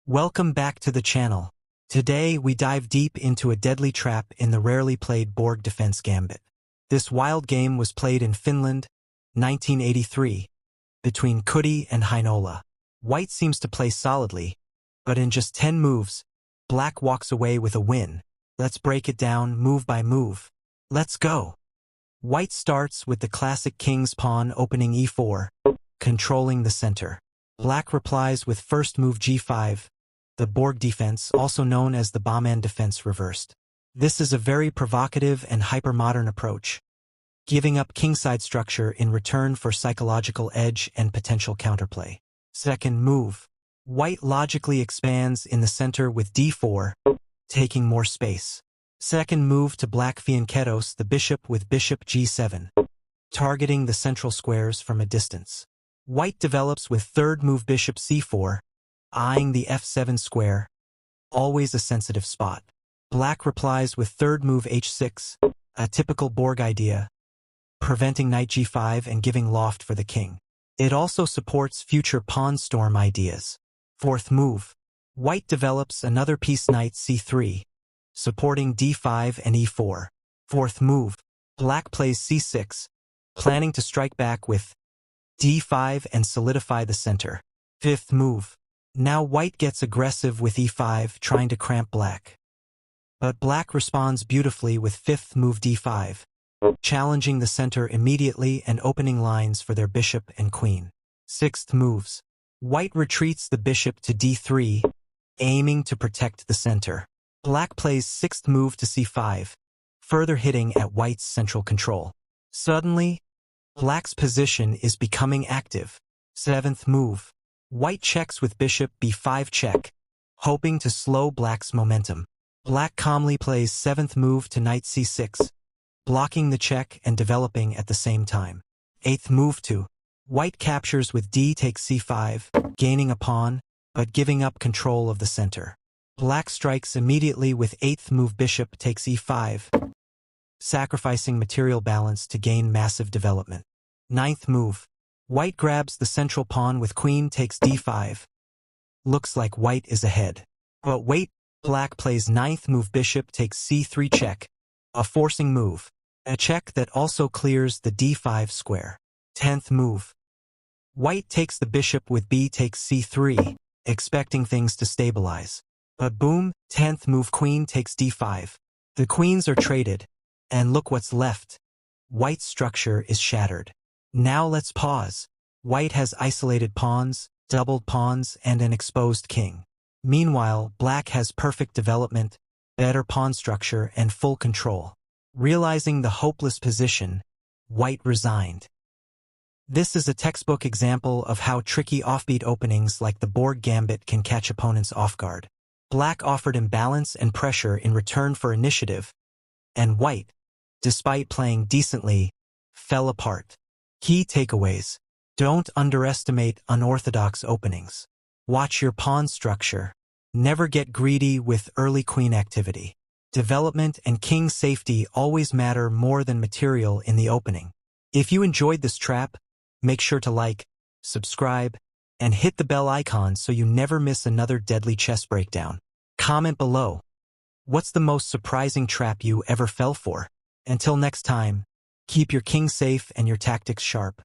Welcome back to the channel. Today we dive deep into a deadly trap in the rarely played Borg Defense Gambit. This wild game was played in Finland, 1983, between Kuuti and Heinola. White seems to play solidly, but in just 10 moves, Black walks away with a win. Let's break it down move by move. Let's go. White starts with the classic king's pawn opening e4, controlling the center. Black replies with first move g5, the Borg Defense, also known as the Borg Defense reversed. This is a very provocative and hyper-modern approach, giving up kingside structure in return for psychological edge and potential counterplay. Second move. White logically expands in the center with d4, taking more space. Second move to Black fianchettos the bishop with bishop g7, targeting the central squares from a distance. White develops with third move bishop c4, eyeing the f7 square, always a sensitive spot. Black replies with third move h6, a typical Borg idea, preventing knight g5 and giving loft for the king. It also supports future pawn storm ideas. Fourth move. White develops another piece knight c3, supporting d5 and e4. Fourth move. Black plays c6, planning to strike back with d5 and solidify the center. Fifth move. Now White gets aggressive with e5, trying to cramp Black. But Black responds beautifully with fifth move d5, challenging the center immediately and opening lines for their bishop and queen. Sixth moves. White retreats the bishop to d3, aiming to protect the center. Black plays sixth move to c5, further hitting at White's central control. Suddenly, Black's position is becoming active. Seventh move. White checks with bishop b5 check, hoping to slow Black's momentum. Black calmly plays seventh move to knight c6, blocking the check and developing at the same time. Eighth move to White captures with d takes c5, gaining a pawn, but giving up control of the center. Black strikes immediately with eighth move bishop takes e5, sacrificing material balance to gain massive development. Ninth move. White grabs the central pawn with queen takes d5. Looks like White is ahead. But wait, Black plays ninth move bishop takes c3 check, a forcing move. A check that also clears the d5 square. 10th move. White takes the bishop with b takes c3, expecting things to stabilize. But boom, 10th move queen takes d5. The queens are traded, and look what's left. White's structure is shattered. Now let's pause. White has isolated pawns, doubled pawns, and an exposed king. Meanwhile, Black has perfect development, better pawn structure, and full control. Realizing the hopeless position, White resigned. This is a textbook example of how tricky offbeat openings like the Borg Gambit can catch opponents off guard. Black offered imbalance and pressure in return for initiative, and White, despite playing decently, fell apart. Key takeaways. Don't underestimate unorthodox openings. Watch your pawn structure. Never get greedy with early queen activity. Development and king safety always matter more than material in the opening. If you enjoyed this trap, make sure to like, subscribe, and hit the bell icon so you never miss another deadly chess breakdown. Comment below. What's the most surprising trap you ever fell for? Until next time, keep your king safe and your tactics sharp.